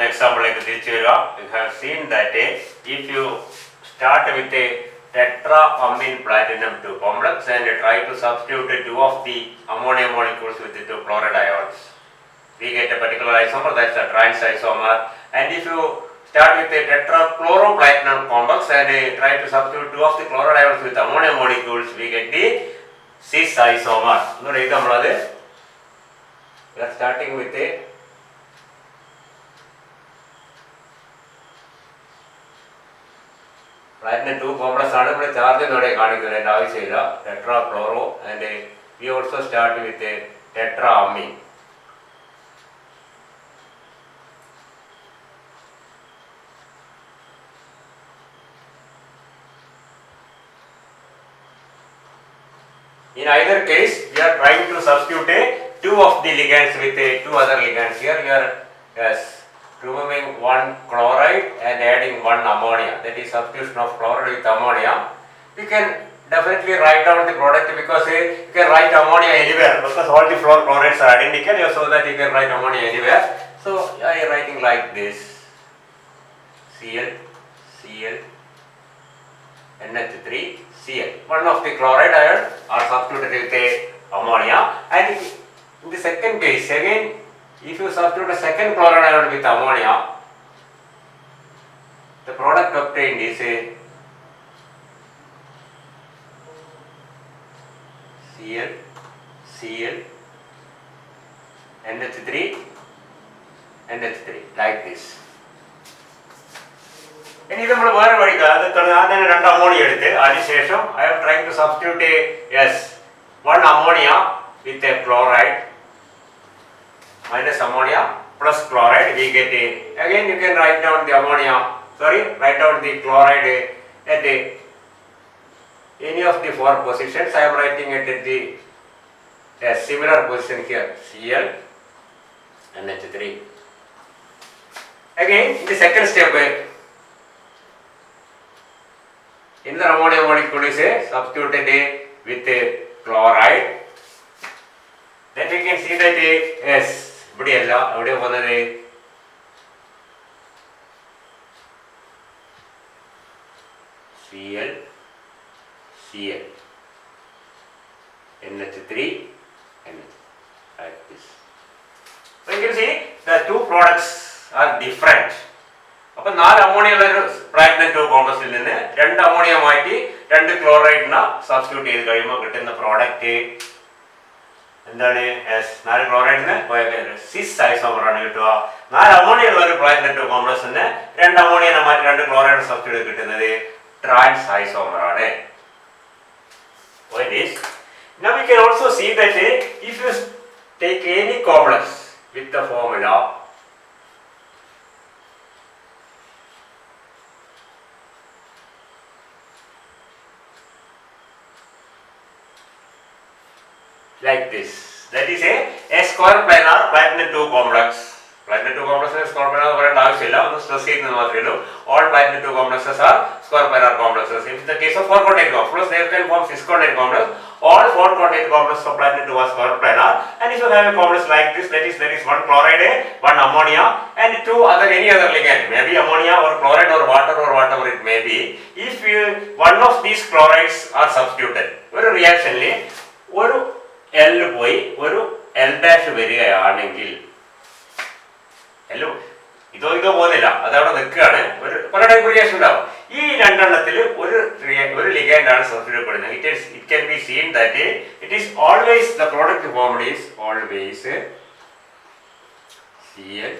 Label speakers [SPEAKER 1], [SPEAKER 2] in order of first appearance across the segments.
[SPEAKER 1] example, we have seen that if you start with a tetraamine platinum 2 complex and try to substitute 2 of the ammonia molecules with the 2 chloride ions, we get a particular isomer, that's a trans isomer. And if you start with a tetrachloroplatinum complex and try to substitute 2 of the chloride ions with ammonia molecules, we get the cis isomer. We are starting with a platinum 2 complex charge tetrachloro, and we also start with a tetraamine. In either case, we are trying to substitute 2 of the ligands with 2 other ligands. Here we are removing 1 chloride and adding 1 ammonia, that is substitution of chloride with ammonia. We can definitely write down the product because you can write ammonia anywhere because all the chlorides are identical, so that you can write ammonia anywhere. So I am writing like this: Cl, Cl, NH3, Cl. One of the chloride ions are substituted with ammonia, and in the second case again, if you substitute a second chloride ion with ammonia, the product obtained is a Cl, Cl, NH3, NH3, like this. And this is one ammonia. I am trying to substitute one ammonia with a chloride, minus ammonia plus chloride, we get again you can write down the write down the chloride at any of the 4 positions. I am writing it at the similar position here, Cl, NH3. Again in the second step, in the ammonia molecule is substituted with a chloride. Then we can see that Cl, Cl, NH3, NH, like this. So you can see the 2 products are different. അപ്പോൾ 4 ammonia ഉള്ള ഒരു platinum 2 കോംപ്ലക്സിൽ നിന്ന് 2 ammonia മാറ്റി 2 ക്ലോറൈഡിനെ substitute ചെയ്ത് കഴിയുമ്പോൾ കിട്ടുന്ന product എന്താണ്? 4 ക്ലോറൈഡിന് സിസ് ഐസോമർ ആണ് കിട്ടുക. 4 അമോണിയ ഉള്ള ഒരു platinum 2 കോംപ്ലക്സിന് 2 അമോണിയനെ മാറ്റി 2 ക്ലോറൈഡ് സബ്സ്റ്റിറ്റ്യൂട്ട് കിട്ടുന്നത് ട്രാൻസ് ഐസോമർ ആണ്. Now we can also see that if you take any complex with the formula like this, that is a square planar platinum 2 complex. Platinum 2 complexes square planar പറയേണ്ട ആവശ്യമില്ല, ഒന്ന് stress ചെയ്യുന്നത് മാത്രമേ ഉള്ളൂ. All platinum 2 complexes are square planar complexes. In the case of 4 coordinate complex, they can form 6 coordinate complex. All 4 coordinate complexes of platinum 2 are square planar. And if you have a complex like this, that is there is 1 chloride, 1 ammonia, and 2 any other ligand, maybe ammonia or chloride or water or whatever it may be. If one of these chlorides are substituted, ഒരു റിയാക്ഷനിൽ ഒരു L പോയി ഒരു L dash വരികയാണെങ്കിൽ, ഇതോ പോകുന്നില്ല, അതവിടെ നിൽക്കുകയാണ്, പല ടൈപ്പ് റിയാക്ഷൻ ഉണ്ടാവും. ഈ 2 എണ്ണത്തിൽ ഒരു ലിഗാൻഡ് ആണ് സബ്സ്റ്റിറ്റ്യൂട്ട് ചെയ്യുന്നത്. It can be seen that it is always the product formed is always Cl,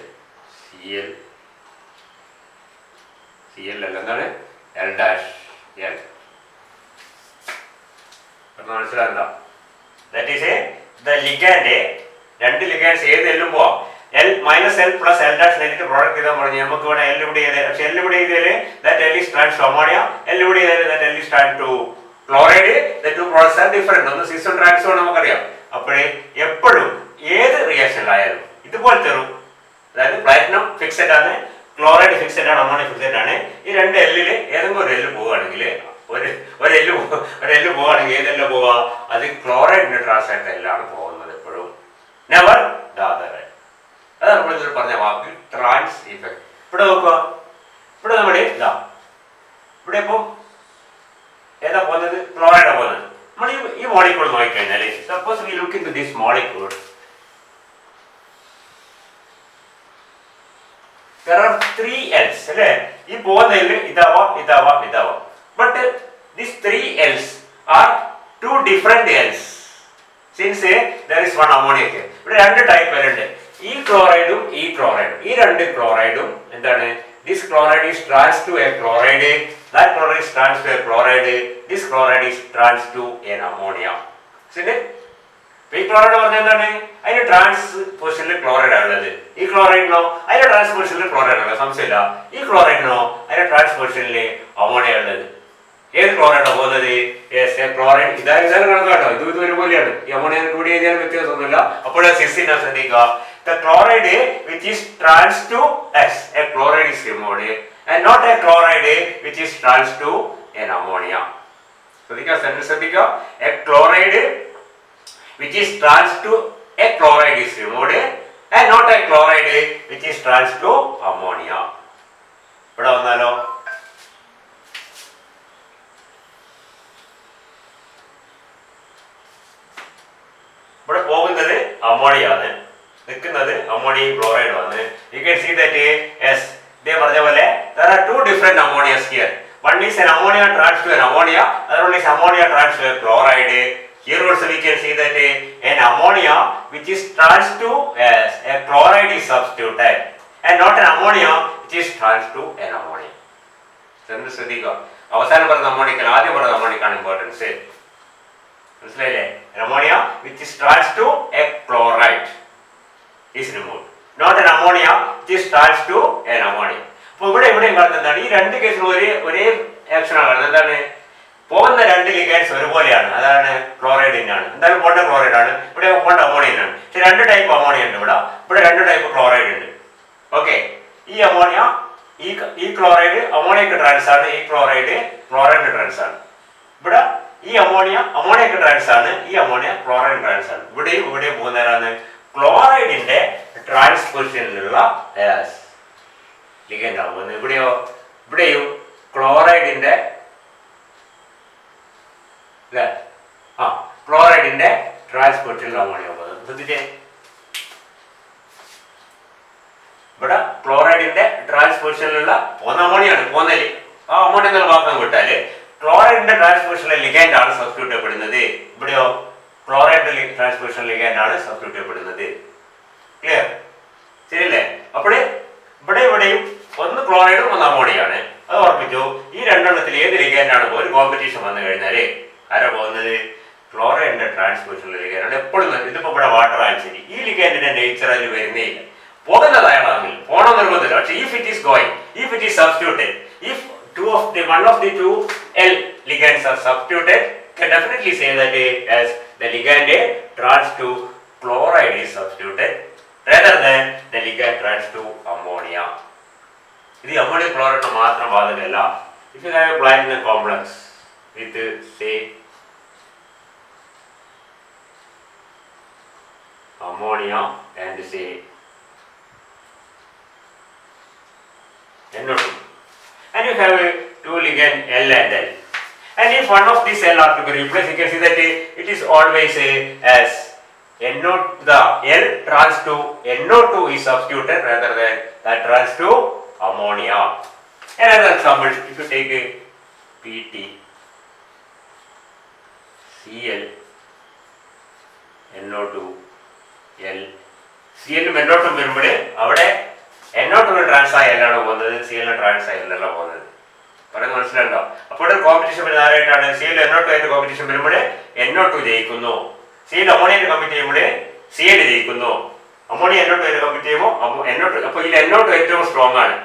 [SPEAKER 1] Cl, Cl എന്താണ് L dash L. മനസ്സിലാകുന്ന that is the ligand, 2 ligands ഏത് എല്ലും പോവാം. L minus L plus L dash negative product ചെയ്താൽ പറഞ്ഞു നമുക്ക് ഇവിടെ L ഇവിടെ ചെയ്തേ, പക്ഷെ L ഇവിടെ ചെയ്തേല് that L is trans to ammonia, L ഇവിടെ ചെയ്തേല് that L is trans to chloride. The 2 products are different. ഒന്ന് സിസും ട്രാൻസും നമുക്കറിയാം. അപ്പോഴേ എപ്പോഴും ഏത് റിയാക്ഷനിലായാലും ഇതുപോലത്തെ അതായത് പ്ലാറ്റിനം ഫിക്സഡ് ആണ്, ക്ലോറൈഡ് ഫിക്സഡ് ആണ്, അമോണിയ ഫിക്സഡ് ആണ്. ഈ 2 എല്ലിൽ ഏതെങ്കിലും ഒരു എല്ല് പോവുകയാണെങ്കിൽ ഒരു എല്ല് പോവുകയാണെങ്കിൽ ഏതെല്ലാം പോവുക? അത് ക്ലോറൈഡ് ന്യൂട്രാൻസ് ആയിട്ട് എല്ലാമാണ് പോകുന്നത് എപ്പോഴും. Never the other. അതാണ് നമ്മൾ ഇതിൽ പറഞ്ഞ വാക്ക് ട്രാൻസ് ഇഫക്റ്റ്. ഇവിടെ നോക്കുക, ഇവിടെ നമ്മുടെ ഇതാ ഇവിടെ ഇപ്പം ഏതാ പോകുന്നത്? ക്ലോറൈഡാണ് പോകുന്നത്. നമ്മൾ ഈ മോളിക്യൂൾ നോക്കിക്കഴിഞ്ഞാൽ suppose we look into this molecule, there are 3 L's അല്ലേ? ഈ പോകുന്നതിൽ ഇതാവാം ഇതാവാം ഇതാവാം. But these 3 L's are 2 different L's since there is one ammonia here. ഇവിടെ 2 ടൈപ്പ് L ഉണ്ട്. ഈ ക്ലോറൈഡും ഈ ക്ലോറൈഡും, ഈ 2 ക്ലോറൈഡും എന്താണ്? This chloride is trans to a chloride, that chloride is trans to a chloride, this chloride is trans to an ammonia. ശരി, ഈ chloride പറഞ്ഞാൽ എന്താണ്? അതിന് ട്രാൻസ് പൊസിഷനിൽ ക്ലോറൈഡ് ഉള്ളത്. ഈ ക്ലോറൈഡിനോ അതിന്റെ ട്രാൻസ് പൊസിഷനിൽ ക്ലോറൈഡ് ഉള്ളത്, സംശയമില്ല. ഈ ക്ലോറൈഡിനോ അതിന്റെ ട്രാൻസ് പൊസിഷനിൽ അമോണിയ ഉള്ളത്. ഏത് ക്ലോറൈഡാണ് പോകുന്നത്? ക്ലോറൈഡ് ഇതായാലും കണക്കാട്ടോ, ഇത് ഒരുപോലെയാണ്. ഈ അമോണിയ കൂടി കഴിഞ്ഞാൽ വ്യത്യാസമൊന്നുമില്ല. അപ്പോൾ സിസിനെ ശ്രദ്ധിക്കുക. The chloride which is trans to S, a chloride is removed, and not a chloride which is trans to an ammonia. ശ്രദ്ധിക്കുക, a chloride which is trans to a chloride is removed, and not a chloride which is trans to ammonia. ഇവിടെ വന്നാലോ, ഇവിടെ പോകുന്നത് ammonia ആണ്, നിൽക്കുന്നത് ammonium chloride ആണ്. You can see that yes, they പറഞ്ഞ പോലെ there are 2 different ammonias here. One is an ammonia trans to an ammonia, other one is ammonia trans to a chloride. Here also we can see that an ammonia which is trans to a chloride is substituted, and not an ammonia which is trans to an ammonia. ശ്രദ്ധിക്കുക, അവസാനം പറഞ്ഞ അമോണിയക്ക് ആദ്യം പറഞ്ഞ അമോണിക്കാണ് importance. മനസ്സിലായില്ലേ? ammonia which is trans to a chloride is removed, not an ammonia which is trans to an ammonia. അപ്പോൾ ഇവിടെയും കാണുന്നതാണ് ഈ 2 കേസിലും ഒരേ ആക്ഷനാണ് കാണുന്നത്. എന്താണ്? പോകുന്ന 2 ലിഗൻഡ്സ് ഒരുപോലെയാണ്. അതാണ് ക്ലോറൈഡിനാണ്, എന്തായാലും പോണ്ട ക്ലോറൈഡ് ആണ്, ഇവിടെ പോണ്ട അമോണിയനാണ്. പക്ഷെ 2 ടൈപ്പ് അമോണിയ ഉണ്ട് ഇവിടെ 2 ടൈപ്പ് ക്ലോറൈഡ് ഉണ്ട്. ഓക്കെ, ഈ അമോണിയ ഈ ക്ലോറൈഡ് അമോണിയക്ക് ട്രാൻസ് ആണ്, ഈ ക്ലോറൈഡ് ക്ലോറൈഡിന് ട്രാൻസ് ആണ്. ഇവിടെ ഈ അമോണിയക്ക് ട്രാൻസ് ആണ്, ഈ അമോണിയ ക്ലോറൈഡ് ട്രാൻസ് ആണ്. ഇവിടെയും പോകുന്നതാണ് ക്ലോറൈഡിന്റെ ട്രാൻസ് പൊസിഷനിലുള്ള ലിഗൻഡ് ആവുന്നത്. ഇവിടെയും ക്ലോറൈഡിന്റെ ക്ലോറൈഡിന്റെ ട്രാൻസ് പൊസിഷനിൽ അമോണിയ ആവുന്നത്. ശ്രദ്ധിച്ചേ, ഇവിടെ ക്ലോറൈഡിന്റെ ട്രാൻസ് പൊസിഷനിലുള്ള പോകുന്ന അമോണിയാണ്, പോകുന്നതിൽ ആ അമോണിയ എന്നുള്ള ഭാഗം വിട്ടാല് ക്ലോറൈഡിന്റെ ട്രാൻസ് പൊസിഷനിലെ ലിഗൻഡ് ആണ് സബ്സ്റ്റിറ്റ്യൂട്ട് ചെയ്യപ്പെടുന്നത്. ഇവിടെയോ ക്ലോറൈഡിന്റെ ട്രാൻസ് പൊസിഷനിലെ ലിഗൻഡ് ആണ് സബ്സ്റ്റിറ്റ്യൂട്ട് ചെയ്യപ്പെടുന്നത്. ക്ലിയർ? ശരിയല്ലേ? അപ്പോൾ ഇവിടെയും ഒന്ന് ക്ലോറൈഡും ഒന്ന് അമോണിയാണ്. അത് ഉറപ്പിച്ചു. ഈ 2 എണ്ണത്തിൽ ഏത് ലിഗൻഡാണ് ഒരു കോമ്പറ്റീഷൻ വന്നു കഴിഞ്ഞാൽ ആരാ പോകുന്നത്? ക്ലോറൈഡിന്റെ ട്രാൻസ് പൊസിഷനിലെ ലിഗൻഡാണ് എപ്പോഴും. ഇതിപ്പോ ഇവിടെ വാട്ടർ ആയാലും ശരി, ഈ ലിഗൻഡിന്റെ നേച്ചർ അതിൽ വരുന്നേ ഇല്ല. പോകുന്നതായാണെങ്കിൽ പോകണം നിർബന്ധമില്ല. പക്ഷെ if it is going, if it is substituted, if one of the 2 L ligands are substituted, can definitely say that as the ligand trans to chloride is substituted rather than the ligand trans to ammonia. ഇത് ammonium chloride മാത്രം ബാധകമല്ല. If you have a platinum complex with say ammonia and say NO2, and you have 2 ligand L and L, and if one of these L are to be replaced, you can see that it is always as NO, the L trans to NO2 is substituted rather than that trans to ammonia. Another example, if you take PT, Cl, NO2, L, Cl NO2 വരുമ്പോൾ അവിടെ NO2 trans ആയി എല്ലാണ് പോകുന്നത്, Cl trans ആയി എല്ലാം പോകുന്നത്. പറയുന്നത് മനസ്സിലുണ്ടോ? അപ്പോൾ competition വരുന്ന ആരായിട്ടാണ്? Cl NO2 ആയിട്ട് കോമ്പറ്റീഷൻ വരുമ്പോൾ NO2 ജയിക്കുന്നു. Cl അമോണിയയിൽ കമ്പറ്റ് ചെയ്യുമ്പോൾ Cl ജയിക്കുന്നു. അമോണിയ NO2 ആയിട്ട് കമ്പറ്റ് ചെയ്യുമ്പോൾ NO2. അപ്പോൾ ഇതിൽ NO2 ഏറ്റവും സ്ട്രോങ് ആണ്.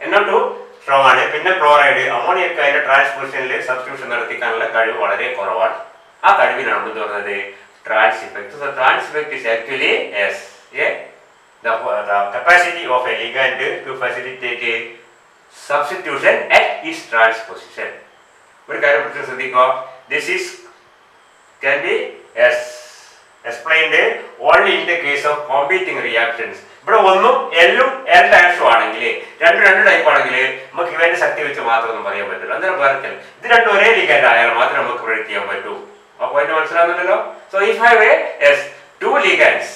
[SPEAKER 1] NO2 സ്ട്രോങ് ആണ്. പിന്നെ ക്ലോറൈഡ് അമോണിയക്ക് അതിന്റെ ട്രാൻസ് പൊസിഷനിൽ സബ്സ്റ്റിറ്റ്യൂഷൻ നടത്തിക്കാനുള്ള കഴിവ് വളരെ കുറവാണ്. ആ കഴിവിനാണ് നമ്മൾ പറയുന്നത് trans effect. So trans effect is actually the capacity of a ligand to facilitate a substitution at its trans position. ഒരു കാര്യം പ്രത്യേകം ശ്രദ്ധിക്കുക. This is can be explained only in the case of competing reactions. ഇവിടെ ഒന്നും എല്ലും L ഡാഷും ആണെങ്കിൽ രണ്ട് type ആണെങ്കിൽ നമുക്ക് ഇവന്റെ ശക്തി വെച്ച് മാത്രം ഒന്നും പറയാൻ പറ്റില്ല. അന്നേരം പറയത്തില്ല ഇത് രണ്ടും ഒരേ ലിഗാൻഡ് ആയാൽ മാത്രമേ നമുക്ക് പ്രൊഡിക്ട് ചെയ്യാൻ പറ്റൂ. ആ പോയിന്റ് മനസ്സിലാകുന്നുണ്ടല്ലോ. So if I have two ligands,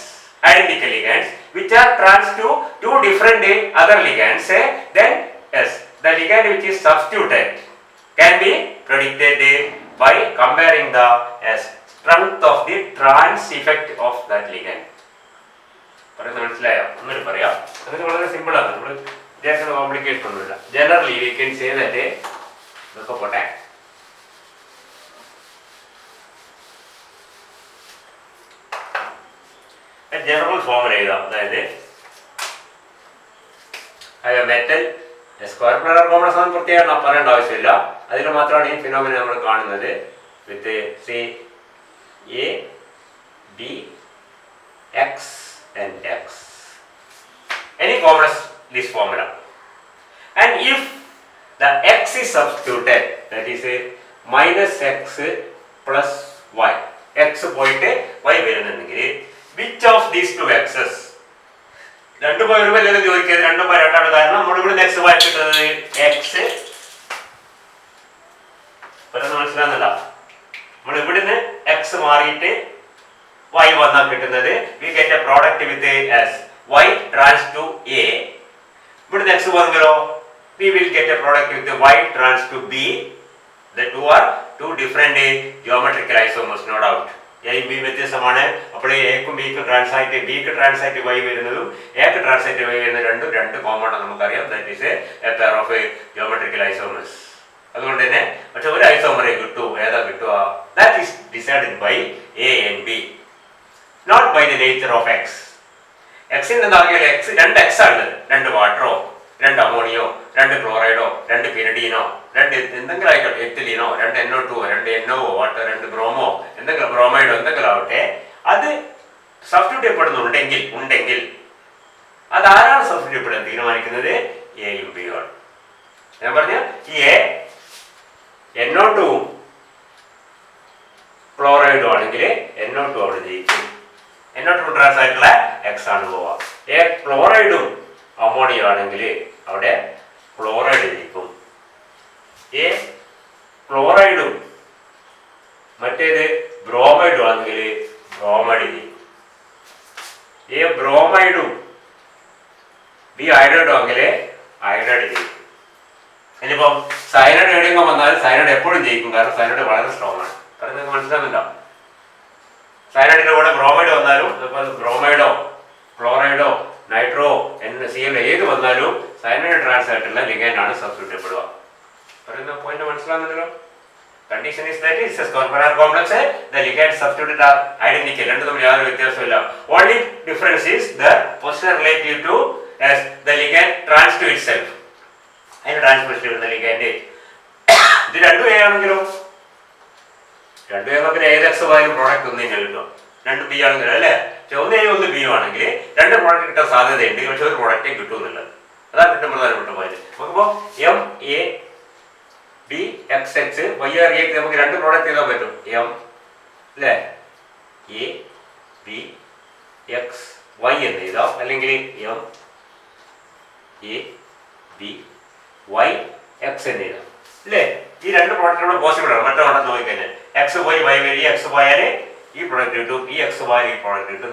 [SPEAKER 1] identical ligands, which are trans to two different other ligands, then yes, the ligand which is substituted can be predicted by comparing the strength of the trans effect of that ligand. പറയുന്നത് മനസ്സിലായോ? ഒന്നും പറയാം. അതൊക്കെ വളരെ simple ആണ്. നമ്മൾ വിചാരിക്കുന്ന complication ഒന്നുമില്ല. Generally we can say that ഇതൊക്കെ പോട്ടെ. ജനറൽ ഫോമുല എഴുതാം. അതായത് മെറ്റൽ സ്ക്വയർ പ്ലെയിനർ കോംപ്ലക്സ് ആണെന്ന് പ്രത്യേകം പറയേണ്ട ആവശ്യമില്ല. അതിൽ മാത്രമാണ് ഈ ഫിനോമിന നമ്മൾ കാണുന്നത്. With C A B X and x. Any complex this formula. And if the x is substituted, that is minus x plus y. x പോയിട്ട് y വരുന്നുണ്ടെങ്കിൽ which of these two x's? രണ്ടും പോയി വരുമ്പോൾ എല്ലാവരും ചോദിക്കുന്നത് രണ്ടും പോയി രണ്ടാണ്. കാരണം നമ്മളിവിടെ x y കിട്ടുന്നത് x പറയുന്നത് മനസ്സിലാകുന്നില്ല. നമ്മൾ ഇവിടുന്ന് x മാറിയിട്ട് y വന്നാൽ കിട്ടുന്നത് we get a product with as y trans to a. ഇവിടുന്ന് x വന്നെങ്കിലോ we will get a product with y trans to b. The two are two different geometrical isomers, no doubt. a b വ്യത്യസ്തമാണ്. അപ്പോൾ എക്കും ബിക്കും trans ആയിട്ട് ബിക്ക് trans ആയിട്ട് y വരുന്നതും എക്ക് trans ആയിട്ട് y വരുന്ന രണ്ട് കോമൺ ആണ് നമുക്കറിയാം. That is A pair of geometrical isomers. അതുകൊണ്ട് തന്നെ പക്ഷെ ഒരു ഐസോമറെ കിട്ടൂ. ഏതാ കിട്ടുക? That is decided by a and b, not by the nature of x. x എന്താകിയാൽ x രണ്ട് x ആണ്. രണ്ട് വാട്ടറോ രണ്ട് അമോണിയോ രണ്ട് ക്ലോറൈഡോ രണ്ട് പിരിഡീനോ രണ്ട് എന്തെങ്കിലും ആയിക്കോട്ടെ, എത്തിലീനോ രണ്ട് NO2 രണ്ട് NO വാട്ടർ രണ്ട് ബ്രോമോ എന്തെങ്കിലും ബ്രോമൈഡോ എന്തെങ്കിലും ആവട്ടെ, അത് സബ്സ്റ്റിറ്റ്യൂട്ട് ചെയ്യപ്പെടുന്നുണ്ടെങ്കിൽ അത് ആരാണ് സബ്സ്റ്റിറ്റ്യൂട്ട് ചെയ്യപ്പെടുന്നത് തീരുമാനിക്കുന്നത്? എയും ബിയും ആണ്. ഞാൻ പറഞ്ഞ ഈ NO2 ക്ലോറൈഡും ആണെങ്കിൽ NO2 അവിടെ ജയിക്കും. NO2 ട്രാൻസ് ആയിട്ടുള്ള എക്സ് ആണ് പോവാ. ക്ലോറൈഡും അമോണിയോ ആണെങ്കിൽ അവിടെ ക്ലോറൈഡ് ജയിക്കും. ക്ലോറൈഡും മറ്റേത് ബ്രോമൈഡും ആണെങ്കിൽ ബ്രോമൈഡ് ജയിക്കും. ബ്രോമൈഡും ബി അയഡൈഡും ആണെങ്കിൽ അയഡൈഡ് ജയിക്കും. ഇനിയിപ്പം സയനൈഡ് എവിടെയെങ്കിലും വന്നാൽ സയനൈഡ് എപ്പോഴും ജയിക്കും. കാരണം സയനൈഡ് വളരെ സ്ട്രോങ് ആണ്. കാരണം നിങ്ങൾക്ക് മനസ്സിലാകുന്നില്ല. സയനൈഡിന്റെ കൂടെ ബ്രോമൈഡ് വന്നാലും ബ്രോമൈഡോ ക്ലോറൈഡോ നൈട്രോ NaCl ഏത് വന്നാലും സയനൈഡ് ട്രാൻസ് ആയിട്ടുള്ള ലിഗാൻഡ് ആണ് സബ്സ്റ്റിറ്റ്യൂട്ട് ചെയ്യപ്പെടുക. പറയുന്ന പോയിന്റ് മനസ്സിലാകുന്നുണ്ടല്ലോ. Condition is that it's a square pair complex. The ligand substituted are identical. രണ്ടും തമ്മിൽ യാതൊരു വ്യത്യാസമില്ല. Only difference is the position relative to the ligand trans to itself. അതിന് ട്രാൻസ്മിഷൻ ചെയ്യുന്ന ലിഗാൻഡ് ഇത് രണ്ടും ആണെങ്കിലോ രണ്ടു പേർക്ക് ഏത് എക്സ് ആയാലും പ്രോഡക്റ്റ് ഒന്നും തന്നെ കിട്ടും. രണ്ട് ബി ആണെങ്കിലും അല്ലേ? പക്ഷെ ഒന്ന് എ ഒന്ന് ബിയും ആണെങ്കിൽ രണ്ട് പ്രോഡക്റ്റ് കിട്ടാൻ സാധ്യതയുണ്ട്. പക്ഷെ ഒരു പ്രോഡക്റ്റേ കിട്ടുമെന്നുള്ളത് അതാണ് ഏറ്റവും പ്രധാനപ്പെട്ട പോയിന്റ്. നമുക്കിപ്പോൾ MABXX YRA നമുക്ക് രണ്ട് പ്രോഡക്റ്റ് ചെയ്താൽ പറ്റും. M അല്ലേ ABXY എന്ന് എഴുതാം. അല്ലെങ്കിൽ MABYX എന്ന് എഴുതാം. അല്ലേ? ഈ രണ്ട് പ്രോഡക്റ്റുകളും പോസിബിൾ ആണ്. മറ്റേ ഉണ്ടെന്ന് നോക്കിക്കഴിഞ്ഞാൽ എക്സ് പോയി വൈ വരി എക്സ് പോയാല് ഈ പ്രോഡക്റ്റ് കിട്ടും, ഈ എക്സ് പോയാൽ ഈ പ്രോഡക്റ്റ് കിട്ടും.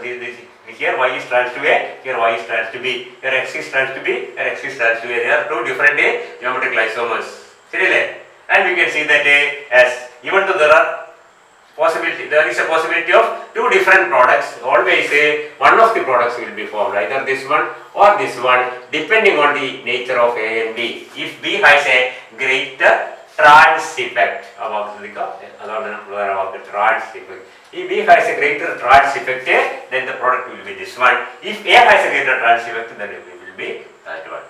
[SPEAKER 1] Here y is trans to A, here y is trans to B, here x is trans to B, here x is trans to A. They are two different geometrical isomers. ശരിയല്ലേ? And we can see that as even though there is a possibility of two different products, always one of the products will be formed, either this one or this one, depending on the nature of A and B. If B has a greater trans effect, about the trans effect. If B has a greater trans effect, then the product will be this one. If A has a greater trans effect, then it will be that one.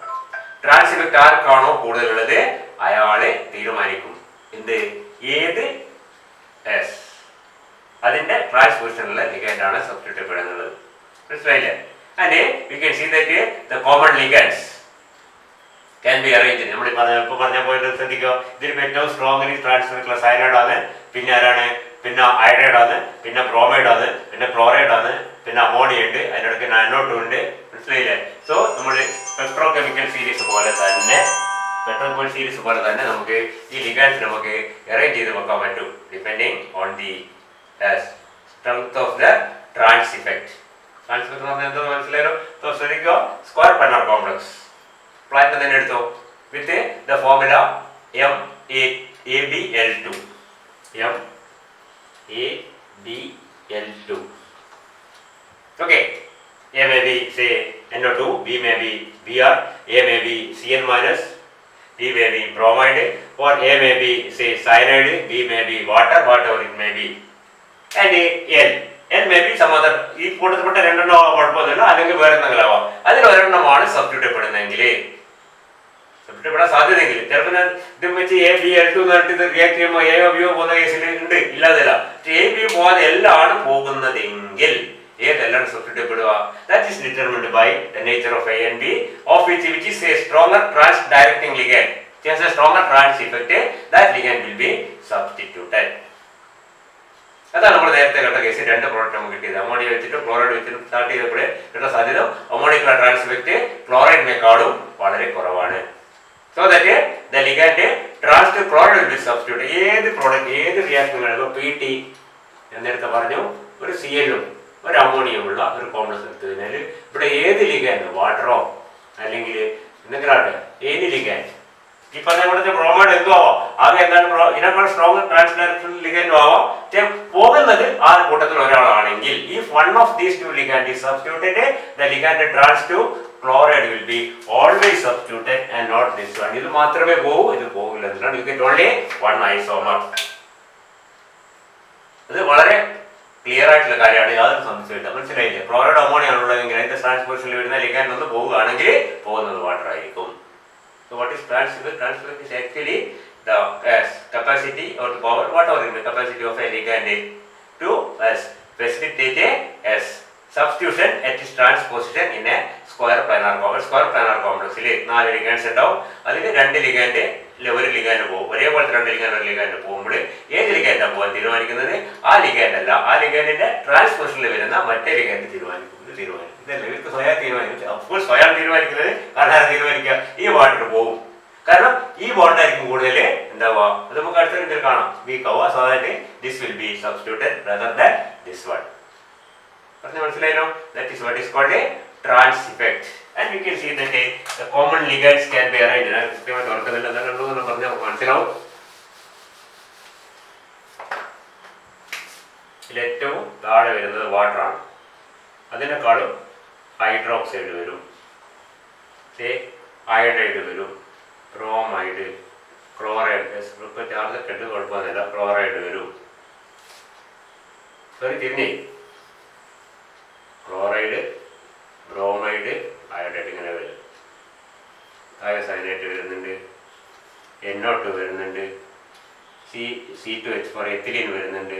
[SPEAKER 1] Trans effect ആർക്കാണോ കൂടുതലുള്ളത് അയാളെ തീരുമാനിക്കും എന്ത് ഏത് S അതിന്റെ trans പൊസിഷനിലുള്ള ligand ആണ് substitute ചെയ്യപ്പെടുന്നത്. മനസ്സിലായില്ലേ? And we can see that the common ligands can be arranged. നമ്മൾ ഇപ്പോൾ പറഞ്ഞ പോയിട്ട് ശ്രദ്ധിക്കുക. ഇതിൽ ഏറ്റവും സ്ട്രോങ്ലി ട്രാൻസ്ഫർ ആയിട്ടുള്ള സയനൈഡ് ആണ്. പിന്നെ ആരാണ്? പിന്നെ അയഡൈഡ് ആണ്, പിന്നെ ബ്രോമൈഡ് ആണ്, പിന്നെ ക്ലോറൈഡ് ആണ്, പിന്നെ അമോണിയ ഉണ്ട്, അതിനിടയ്ക്ക് NO2 ഉണ്ട്. മനസ്സിലായില്ലേ? സോ നമ്മൾ പെട്രോകെമിക്കൽ സീരീസ് പോലെ തന്നെ നമുക്ക് ഈ ലിഗാൻസ് നമുക്ക് അറേഞ്ച് ചെയ്ത് വെക്കാൻ പറ്റും depending on the strength of the trans effect. Trans effect എന്ന് പറഞ്ഞാൽ എന്താ മനസ്സിലായോ? ശ്രദ്ധിക്കുക, സ്ക്വയർ പ്ലാനർ കോംപ്ലക്സ് പ്ലാറ്റിനം തന്നെ എടുത്തോ with the formula MaBl2. MaBl2. Okay. A may be say NO2, B may be Br, A may be Cn minus, B may be bromide, or A may be say cyanide, B may be water, whatever it may be, and L may be some other. ഈ കൂട്ടത്തിൽപ്പെട്ട രണ്ടെണ്ണോ കുഴപ്പമൊന്നുമില്ല, അല്ലെങ്കിൽ വേറെ എന്തെങ്കിലും ആവാം. അതിൽ ഒരെണ്ണമാണ് substitute ചെയ്യപ്പെടുന്നതെങ്കിൽ, substitute പെടാൻ സാധ്യതയെങ്കിൽ ചിലപ്പോൾ ഇതും വെച്ച് ABl2 എന്നിട്ട് ഇത് റിയാക്ട് ചെയ്യുമ്പോൾ AO BO പോകുന്ന കേസിൽ ഉണ്ട്, ഇല്ലാതില്ല. AB പോകാതെ എല്ലാം ആണ് പോകുന്നതെങ്കിൽ ഏതെല്ലാം substitute ചെയ്യപ്പെടുക? That is determined by the nature of A and B, of which is a stronger trans directing ligand. It has a stronger trans effect. That ligand will be substituted. അതാണ് നമ്മൾ നേരത്തെ കണ്ട case. രണ്ട് product നമുക്ക് കിട്ടിയത്, ammonia വെച്ചിട്ട് chloride വെച്ചിട്ട് start ചെയ്തപ്പോഴേ കിട്ടുന്ന സാധ്യത അമോണിയക്കുള്ള ട്രാൻസ് ഇഫക്റ്റ് ക്ലോറൈഡിനേക്കാളും വളരെ കുറവാണ്. So that the ligand trans to chloride will be substitute. ഏത് പ്രോഡക്റ്റ്, ഏത് റിയാക്ഷൻ വേണം, PT ഞാൻ നേരത്തെ പറഞ്ഞു, ഒരു Cl-ഉം ഒരു അമോണിയമുള്ള ഒരു കോംപ്ലക്സ് എടുത്തു കഴിഞ്ഞാൽ ഇവിടെ ഏത് ലിഗാൻഡ്, വാട്ടറോ അല്ലെങ്കിൽ എന്തെങ്കിലും ആട്ടെ, ഏത് ലിഗാൻഡ്, ഈ പറഞ്ഞ കൂടെ ബ്രോമൈഡ് എന്തോ ആവാം, ആകെ എന്താണ് ഇതിനേക്കാൾ സ്ട്രോങ് ട്രാൻസ് ഡയറക്ഷൻ ലിഗാൻഡും ആവാം. പോകുന്നത് ആ കൂട്ടത്തിൽ ഒരാളാണെങ്കിൽ, if one of these two ligand is substituted, the ligand trans to chloride will be always substituted and not this one. ഇത് മാത്രമേ പോകൂ, ഇത് പോകില്ല. You get only one isomer. ഇത് വളരെ ക്ലിയർ ആയിട്ടുള്ള കാര്യമാണ്, യാതൊരു സംശയമില്ല. മനസ്സിലായില്ലേ? ക്ലോറൈഡ് അമോണിയ ആണുള്ളതെങ്കിൽ അതിന്റെ ട്രാൻസ്പോർഷനിൽ വരുന്ന ലിഗാൻഡ് ഒന്ന് പോവുകയാണെങ്കിൽ പോകുന്നത് വാട്ടർ ആയിരിക്കും. So what is trans? Trans is actually the capacity or the power, whatever the capacity of a ligand to facilitate a substitution at its transposition in a square planar complex. Square planar complex il 4 ligands ഉണ്ടാവും. അതിൽ 2 ligand ഒരു ligand പോകും. ഒരേപോലെ 2 ligand ഒരു ligand പോകുമ്പോൾ ഏത് ലിഗാൻഡാണ് പോകാൻ തീരുമാനിക്കുന്നത്? ആ ലിഗാൻഡ് അല്ല, ആ ലിഗാൻഡിന്റെ ട്രാൻസ്പോസിഷനിൽ വരുന്ന മറ്റേ ലിഗാൻഡ് തീരുമാനിക്കും. ഇതല്ല, ഇവർക്ക് സ്വയം തീരുമാനിക്കും. അപ്പോൾ സ്വയം തീരുമാനിക്കുന്നത് കാരണം തീരുമാനിക്കുക ഈ വാട്ടർ പോകും. കാരണം ഈ ബോണ്ടായിരിക്കും കൂടുതൽ എന്താവുക, അത് നമുക്ക് അടുത്ത രീതിയിൽ കാണാം, വീക്ക് ആവുക. So that this will be substituted rather than this one. പറഞ്ഞ മനസ്സിലായല്ലോ? That is what is called a trans effect. And we can see that the common ligands can be arranged. ഞാൻ കൃത്യമായി ഓർക്കുന്നില്ല, എന്നാൽ രണ്ടുമൂന്ന് പറഞ്ഞാൽ മനസ്സിലാവും. ഇതിൽ ഏറ്റവും താഴെ വരുന്നത് വാട്ടറാണ്. അതിനേക്കാളും ഹൈഡ്രോക്സൈഡ് വരും, അയഡൈഡ് വരും, ബ്രോമൈഡ്, ക്ലോറൈഡ്, ഇപ്പോൾ ചാർജൊക്കെ ഉണ്ട്, കുഴപ്പമൊന്നുമില്ല, ക്ലോറൈഡ് വരും. സോറി, തിരിഞ്ഞേ, ക്ലോറൈഡ്, ബ്രോമൈഡ്, അയഡൈഡ് ഇങ്ങനെ വരും. തയോസയനേറ്റ് വരുന്നുണ്ട്, NO2 വരുന്നുണ്ട്, C2H4 എത്തിലീൻ വരുന്നുണ്ട്.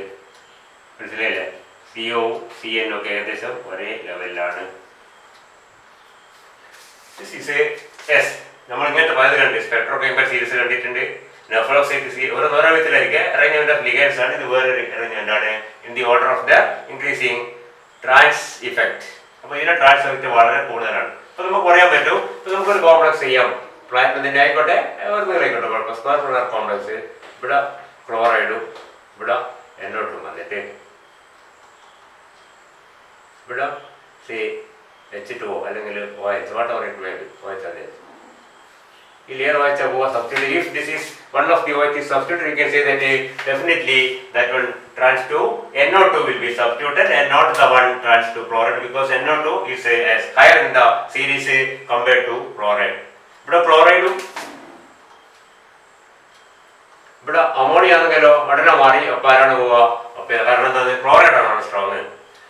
[SPEAKER 1] മനസ്സിലായില്ലേ? CO, CN ഒക്കെ ഏകദേശം ഒരേ ലെവലിലാണ്. നമ്മൾ ഇങ്ങനത്തെ പലത് കണ്ട് സ്പെക്ട്രോകെമിക്കൽ സീരീസ് കണ്ടിട്ടുണ്ട്. നെഫ്രോക്സൈറ്റ് ഓരോ വിധത്തിലായിരിക്കും അറേഞ്ച്മെന്റ് ഓഫ് ലിഗാൻഡ്സ് ആണ്. ഇത് വേറൊരു അറേഞ്ച്മെന്റ് ആണ് in the order of the increasing trans effect. അപ്പോൾ ഇതിന്റെ ട്രാൻസ് ഇഫക്റ്റ് വളരെ കൂടുതലാണ്. അപ്പോൾ നമുക്ക് പറയാൻ പറ്റും, ഇപ്പോൾ നമുക്കൊരു കോംപ്ലക്സ് ചെയ്യാം, പ്ലാറ്റിനത്തിന്റെ ആയിക്കോട്ടെ ആയിക്കോട്ടെ കുഴപ്പം, സ്ക്വയർ പ്ലാനർ കോംപ്ലക്സ്. ഇവിടെ ക്ലോറൈഡും ഇവിടെ NO2 വന്നിട്ട് ഇവിടെ H2O അല്ലെങ്കിൽ OH, whatever it may be, OH അതെ. ഈ ലെയർ വായിച്ചാൽ പോവാ substitute. If this is one of the OH is substituted, you can say that definitely that one trans to NO2 will be substituted and not the one trans to chloride, because NO2 is as higher in the series compared to chloride. ഇവിടെ ക്ലോറൈഡും ഇവിടെ ammonia ആണെങ്കിലോ ഉടനെ മാറി. അപ്പോൾ ആരാണ് പോവുക? അപ്പോൾ കാരണം എന്താണ്? ക്ലോറൈഡ് ആണ് സ്ട്രോങ്.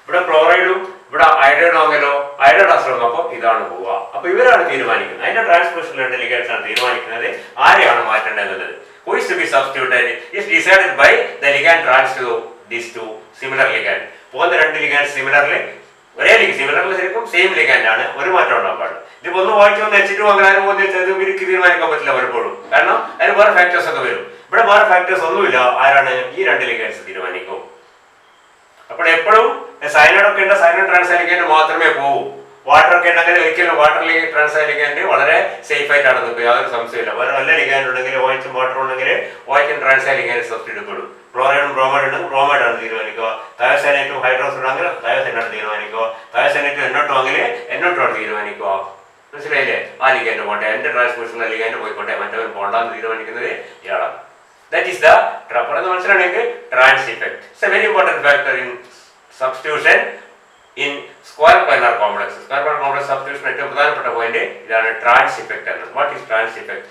[SPEAKER 1] ഇവിടെ ക്ലോറൈഡും ഇവിടെ അയഡൈഡ് ആണെങ്കിലോ അയഡൈഡ് സ്ട്രോങ്. അപ്പോൾ ഇതാണ് പോവുക. അപ്പോൾ ഇവരാണ് തീരുമാനിക്കുന്നത്, അതിന്റെ ട്രാൻസ്പോസിഷൻ ലിഗാൻഡ്സ് ആണ് തീരുമാനിക്കുന്നത് ആരെയാണ് മാറ്റേണ്ടത്. Who is to be substituted is decided by the ligand trans to these two similar ligand. പോകുന്ന 2 ലിഗാൻഡ് സിമിലർലി ഒരേ സിമിലർലി ശരിക്കും സെയിം ലിഗാൻഡ് ആണ്, ഒരു മാറ്റം ഉണ്ടാകാൻ പാടില്ല. ഇതിപ്പോൾ ഒന്ന് വായിച്ചു വന്ന് H2 അങ്ങനെ പോകുന്ന ഇവർക്ക് തീരുമാനിക്കാൻ പറ്റില്ല പലപ്പോഴും, കാരണം അതിന് വേറെ ഫാക്ടേഴ്സ് ഒക്കെ വരും. ഇവിടെ വേറെ ഫാക്ടേഴ്സ് ഒന്നുമില്ല. ആരാണ്? ഈ രണ്ട് ലിഗൻഡ്സ് തീരുമാനിക്കും. അപ്പോൾ എപ്പോഴും സയനൈഡ് ഒക്കെ ഉണ്ട്, സയനൈഡ് ട്രാൻസാലിഗൻറ്റ് മാത്രമേ പോകൂ. വാട്ടർ ഒക്കെ ഉണ്ടെങ്കിൽ ഒരിക്കലും വാട്ടറിൽ ട്രാൻസാലിഗൻറ്റ് വളരെ സേഫ് ആയിട്ടാണ് നിൽക്കുക, യാതൊരു സംശയമില്ല. വേറെ വല്ല ലിഗാൻഡ് ഉണ്ടെങ്കിൽ ഓയിച്ചും വാട്ടർ ഉണ്ടെങ്കിൽ ഓയിച്ചും ട്രാൻസാലിഗൻറ്റ് സബ്സ്റ്റിറ്റ്യൂട്ട് പെടും. ക്ലോറൈഡും ബ്രോമൈഡ് ഉണ്ടെങ്കിൽ ബ്രോമൈഡ് ആണ് തീരുമാനിക്കുക. തയോസൈനേറ്റും ഹൈഡ്രോക്സ് ഉണ്ടെങ്കിൽ തയോസൈനാണ് തീരുമാനിക്കുക. തയോസൈനേറ്റും എന്നോട്ടും ആണെങ്കിൽ എന്നോട്ടും ആണ് തീരുമാനിക്കുക. മനസ്സിലായില്ലേ? ആ ലിഗാൻഡ് പോട്ടെ, എന്റെ ട്രാൻസ്പോർട്ടിലുള്ള ലിഗാൻഡ് പോയിക്കോട്ടെ, മറ്റവൻ പോണ്ടാന്ന് തീരുമാനിക്കുന്നത് ഇയാളാണ്. That is the മനസ്സിലാണെങ്കിൽ trans effect. It's a very important factor in substitution in square planar complex. Square planar complex substitution ഏറ്റവും പ്രധാനപ്പെട്ട പോയിന്റ് ഇതാണ്, ട്രാൻസ് ഇഫക്ട് എന്നത്. What is trans effect?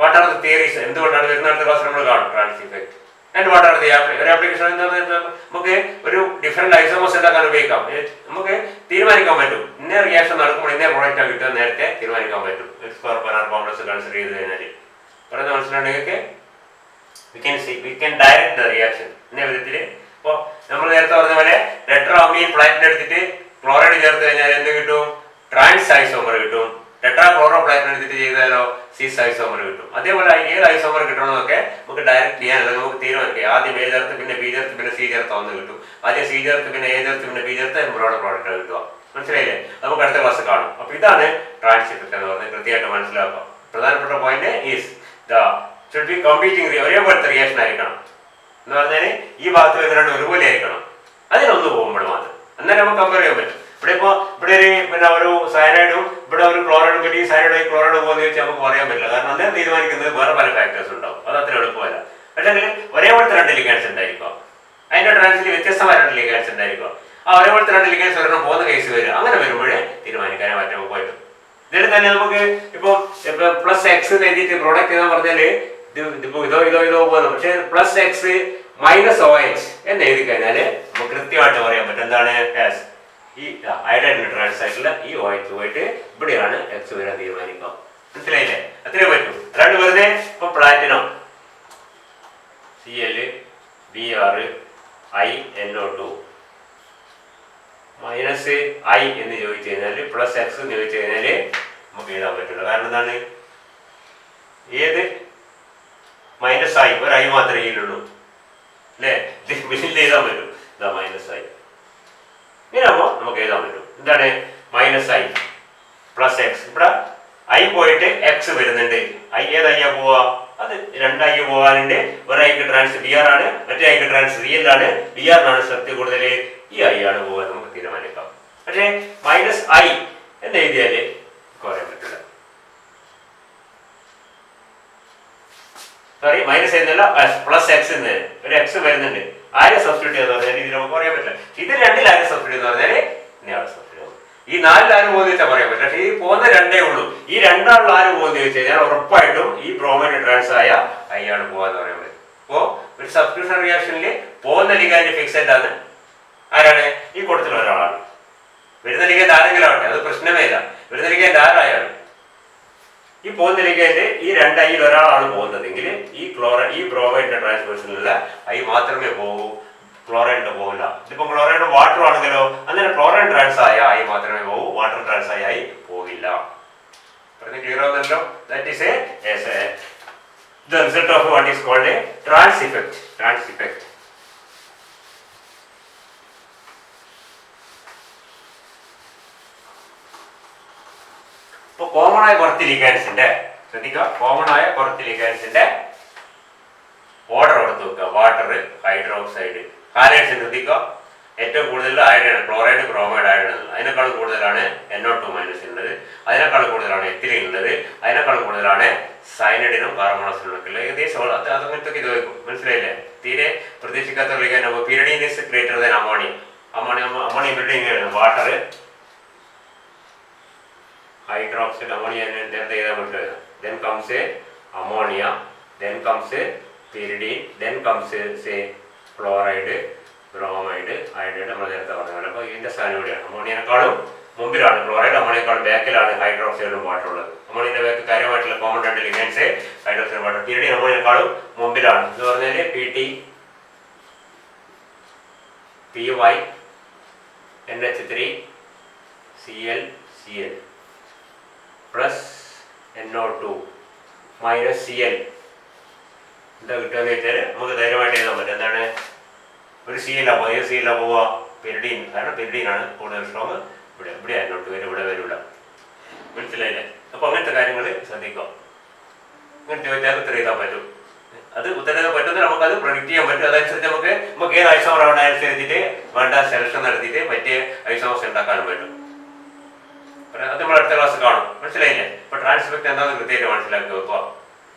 [SPEAKER 1] What are the theories? എന്തുകൊണ്ടാണ് വരുന്ന അടുത്ത class നമ്മൾ കാണും trans effect. And what are the ഒരു ആപ്ലിക്കേഷൻ എന്താണെന്ന് നമുക്ക് ഒരു ഡിഫറെന്റ് ഐസോമോസ് ഉണ്ടാക്കാൻ ഉപയോഗിക്കാം. നമുക്ക് തീരുമാനിക്കാൻ പറ്റും ഇന്ന റിയാക്ഷൻ നടക്കുമ്പോൾ ഇന്ന പ്രോഡക്റ്റ് കിട്ടുക, നേരത്തെ തീരുമാനിക്കാൻ പറ്റും സ്ക്വയർ പ്ലാനർ കോംപ്ലക്സ് കൺസിഡർ ചെയ്ത് കഴിഞ്ഞാൽ. പറയുന്നത് മനസ്സിലുണ്ടെങ്കിൽ we can direct the reaction എന്ന വിധത്തിൽ. ഇപ്പോൾ നമ്മൾ നേരത്തെ പറഞ്ഞ പോലെ ടെട്രാമീൻ പ്ലാറ്റിനം എടുത്തിട്ട് ക്ലോറൈഡ് ചേർത്ത് കഴിഞ്ഞാൽ എന്ത് കിട്ടും? ട്രാൻസ് ഐസോമർ കിട്ടും. ടെട്രാ ക്ലോറോ പ്ലാറ്റിനം എടുത്തിട്ട് ചെയ്താലോ സിസ് ഐസോമർ കിട്ടും. അതേപോലെ ഏത് ഐസോമർ കിട്ടണമെന്നൊക്കെ നമുക്ക് ഡയറക്റ്റ് ചെയ്യാൻ, അല്ലെങ്കിൽ നമുക്ക് തീരുമാനിക്കാം. ആദ്യം എ ചേർത്ത് പിന്നെ ബി ചേർത്ത് പിന്നെ സി ചേർത്താവുന്ന കിട്ടും. ആദ്യം സി ചേർത്ത് പിന്നെ എ ചേർത്ത് പിന്നെ ബി ചേർത്ത് നമ്മളോട് പ്രോഡക്റ്റ് കിട്ടുക. മനസ്സിലായില്ലേ? നമുക്ക് അടുത്ത ക്ലാസ് കാണും. അപ്പോൾ ഇതാണ് ട്രാൻസ് ഇഫക്ട് എന്ന് പറഞ്ഞത്, കൃത്യമായിട്ട് മനസ്സിലാക്കാം. പ്രധാനപ്പെട്ട point is the should be competing, ഒരേപോലത്തെ റിയാക്ഷൻ ആയിരിക്കണം എന്ന് പറഞ്ഞാൽ ഈ ഭാഗത്ത് വരുന്നത് ഒരുപോലെ ആയിരിക്കണം. അതിനൊന്ന് പോകുമ്പോൾ മാത്രം എന്നാലും നമുക്ക് കമ്പയർ ചെയ്യാൻ പറ്റും. ഇവിടെ ഒരു പിന്നെ ഒരു സയനൈഡും ഇവിടെ ഒരു ക്ലോറൈഡും പറ്റി ഈ സയനൈഡ് ക്ലോറൈഡ് പോകുന്ന ചോദിച്ചാൽ നമുക്ക് പറയാൻ പറ്റില്ല. കാരണം അദ്ദേഹം തീരുമാനിക്കുന്നത് വേറെ പല ഫാക്ടേഴ്സ് ഉണ്ടാവും. അത് അത്ര എളുപ്പമല്ല. പക്ഷേ ഒരേപോലത്തെ രണ്ട് ലിഗാൻഡ്സ് ഉണ്ടായിരിക്കും. അതിന്റെ ട്രാൻസിൽ വ്യത്യസ്തമായ രണ്ട് ലിഗാൻഡ്സ് ഉണ്ടായിരിക്കും. ആ ഒരേപോലത്തെ രണ്ട് ലിഗാൻഡ്സ് ഒരെണ്ണം പോകുന്ന കേസ് വരും. അങ്ങനെ വരുമ്പോഴേ തീരുമാനിക്കാനേ പറ്റും നമുക്ക് പറ്റും. ഇതിൽ തന്നെ നമുക്ക് ഇപ്പോൾ പ്ലസ് എക്സ് എഴുതിയിട്ട് പ്രോഡക്റ്റ് എന്ന് പറഞ്ഞാല് ഇതോ പോലെ, പക്ഷെ plus X minus O H എന്ന് എഴുതി കഴിഞ്ഞാല് നമുക്ക് കൃത്യമായിട്ട് പറയാൻ പറ്റും എന്താണ് ഈ അയഡൈൻ ട്രാൻസ് ആയിട്ടുള്ള ഈ ഒ എച്ച് പോയിട്ട് ഇവിടെയാണ് എക്സ് വരാൻ തീരുമാനിക്കുക. മനസ്സിലായില്ലേ? അത്രേ പറ്റൂ. അല്ലാണ്ട് വെറുതെ ഇപ്പൊ platinum Cl Br INO2 minus I എന്ന് ചോദിച്ചു കഴിഞ്ഞാല് പ്ലസ് എക്സ് എന്ന് ചോദിച്ചു കഴിഞ്ഞാല് നമുക്ക് എഴുതാൻ പറ്റില്ല. കാരണം എന്താണ്? ഏത് മൈനസ് ആയി ഒരു ഐ മാത്രമേ ഇതിലുള്ളൂ അല്ലേ? ബില്ലിൽ എഴുതാൻ പറ്റും. ഇതാ മൈനസ് ആയി. ഇങ്ങനെയാകുമ്പോൾ നമുക്ക് എഴുതാൻ പറ്റും. എന്താണ്? Minus I plus X. ഇവിടെ ഐ പോയിട്ട് എക്സ് വരുന്നുണ്ട്. ഐ ഏത് ഐയാ പോവാ? അത് രണ്ട് ഐ പോകാനുണ്ട്. ഒരു ഐക്ക് ട്രാൻസ് ബി ആർ ആണ്, മറ്റേ ഐക്ക് ട്രാൻസ് റിയൽ ആണ്. ബി ആറിനാണ് ശക്തി കൂടുതൽ, ഈ ഐ ആണ് പോകാൻ നമുക്ക് തീരുമാനിക്കാം. പക്ഷേ മൈനസ് ഐ എന്ന് എഴുതിയാല് പറയാൻ പറ്റില്ല. സോറി, മൈനസ് എന്നല്ല പ്ലസ് എക്സ് എന്ന് ഒരു എക്സ് വരുന്നുണ്ട്. ആരെ സബ്സ്റ്റിറ്റ്യൂട്ട് എന്ന് പറഞ്ഞാൽ ഇതിൽ നമുക്ക് പറയാൻ പറ്റില്ല. ഇത് രണ്ടിൽ ആരെ സബ്സ്റ്റിറ്റ്യൂട്ട് എന്ന് പറഞ്ഞാൽ ഇന്നയാളെ സബ്സ്റ്റിറ്റ്യൂട്ട്. ഈ നാലിൽ ആരും പോകുന്ന വെച്ചാൽ പറയാൻ പറ്റില്ല. പക്ഷേ ഈ പോകുന്ന രണ്ടേ ഉള്ളൂ. ഈ രണ്ടാളിൽ ആരും പോകുന്ന ചോദിച്ചു കഴിഞ്ഞാൽ ഉറപ്പായിട്ടും ഈ ബ്രോമൈഡ് ട്രാൻസ് ആയ അയ്യാണ് പോകാന്ന് പറയാൻ പറ്റും. അപ്പോൾ ഒരു സബ്സ്റ്റിറ്റ്യൂഷൻ റിയാക്ഷനിൽ പോകുന്ന ലിഗാൻഡ് ഫിക്സഡ് ആണ്. ആരാണ്? ഈ കൂട്ടത്തിൽ ഒരാളാണ്. വരുന്ന ലിഗാൻഡ് ആരെങ്കിലും ആവട്ടെ, അത് പ്രശ്നമേ ഇല്ല. വരുന്ന ലിഗാൻഡ് ആരായാണ്? ഈ പോകുന്ന ലിഗാൻഡ് ഈ രണ്ട് ഐയിൽ ഒരാളാണ് പോകുന്നതെങ്കിൽ ഈ ബ്രോമൈഡിന്റെ ട്രാൻസ്പോർഷനിലുള്ള ഐ മാത്രമേ പോകൂ, ക്ലോറൈഡിന്റെ പോകില്ല. ഇതിപ്പോ ക്ലോറൈഡ് വാട്ടർ ആണെങ്കിലോ അങ്ങനെ ക്ലോറൈഡ് ട്രാൻസ് ആയ ഐ മാത്രമേ പോകൂ, വാട്ടർ ട്രാൻസ് ആയ ഐ പോകില്ല. ക്ലിയർ ആവുന്നല്ലോ? That is the result of what is called a trans effect. Trans effect. ഇപ്പോൾ കോമൺ ആയ കുറച്ച് ലിഗാൻഡ്സിന്റെ ശ്രദ്ധിക്കുക, കോമൺ ആയ കുറച്ച് ലിഗാൻഡ്സിന്റെ ഓർഡർ എടുത്ത് വെക്കുക. വാട്ടർ, ഹൈഡ്രോക്സൈഡ്, ഹാലൈഡ്സ് ശ്രദ്ധിക്കുക. ഏറ്റവും കൂടുതൽ അയഡാണ്, ക്ലോറൈഡ്, ബ്രോമൈഡ്, അയഡാണ്. അതിനേക്കാൾ കൂടുതലാണ് NO2 മൈനസ് ഉള്ളത്, അതിനേക്കാൾ കൂടുതലാണ് എത്തിലീൻ ഉള്ളത്, അതിനേക്കാൾ കൂടുതലാണ് സയനൈഡിനും കാർബൺ മോണോക്സൈഡിനും ഒക്കെ ഉള്ളത്. ഏകദേശം അതങ്ങനത്തെ ഇത് വയ്ക്കും. മനസ്സിലായില്ലേ? തീരെ പ്രതീക്ഷിക്കാത്ത ligand. Pyridine is greater than ammonia. Ammonia pyridine, water, hydroxide, ammonia നേരത്തെ എഴുതാൻ പറ്റില്ല. then comes a ammonia, then comes a pyridine, then comes a chloride, bromide, iodide. നമ്മൾ നേരത്തെ പറഞ്ഞത്. അപ്പോൾ ഇതിന്റെ സ്ഥാനം ഇവിടെയാണ്. അമോണിയനേക്കാളും മുമ്പിലാണ് ക്ലോറൈഡ്, അമോണിയേക്കാളും ബാക്കിലാണ് ഹൈഡ്രോക്സൈഡും വാട്ടർ ഉള്ളത്. അമോണിയന്റെ ബാക്ക് കാര്യമായിട്ടുള്ള കോമൺ രണ്ട് ലിഗാൻഡ്സ് ഹൈഡ്രോക്സൈഡ്, വാട്ടർ. pyridine അമോണിയേക്കാളും മുമ്പിലാണ് എന്ന് പറഞ്ഞാൽ PT, PY, NH3, Cl plus NO2 minus Cl എന്താ കിട്ടുകയെന്ന് വെച്ചാൽ നമുക്ക് ധൈര്യമായിട്ട് എഴുതാൻ പറ്റും. എന്താണ്, ഒരു സിയിലാണ് പോവുക. ഏത് സിയിലാണ് പോവുക? പെരിഡീൻ. കാരണം പെരിഡീനാണ് കൂടുതൽ സ്ട്രോങ്. ഇവിടെ അതിനോട്ട് വരും, ഇവിടെ വരില്ല. മനസ്സിലായില്ലേ? അപ്പോൾ അങ്ങനത്തെ കാര്യങ്ങൾ ശ്രദ്ധിക്കുക. ഇങ്ങനെ ചോദിച്ചാൽ ഉത്തരം എഴുതാൻ പറ്റും. അത് ഉത്തരം എഴുതാൻ പറ്റുമെങ്കിൽ നമുക്കത് പ്രൊഡിക്റ്റ് ചെയ്യാൻ പറ്റും. അതനുസരിച്ച് നമുക്ക് ഏത് ഐസോമർ അവിടെ അനുസരിച്ചിട്ട് വേണ്ട സെലക്ഷൻ നടത്തിയിട്ട് പറ്റിയ ഐസോമേഴ്സ് ഉണ്ടാക്കാനും പറ്റും. അത് നമ്മൾ അടുത്ത ക്ലാസ് കാണും. മനസ്സിലായില്ലേ? അപ്പോൾ ട്രാൻസ്ഫെക്ട് എന്താണെന്ന് കൃത്യമായിട്ട് മനസ്സിലാക്കി വെക്കുക.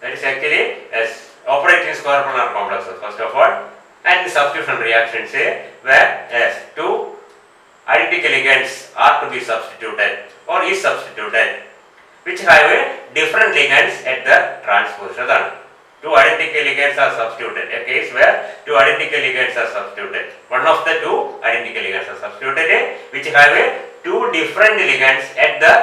[SPEAKER 1] That is actually operating square planar complexes first of all, and substitution reactions where two identical ligands are to be substituted or is substituted which have different ligands at the transposition. അതാണ് two identical ligands are substituted. A case where two identical ligands are substituted. One of the two identical ligands are substituted which have two different ligands at the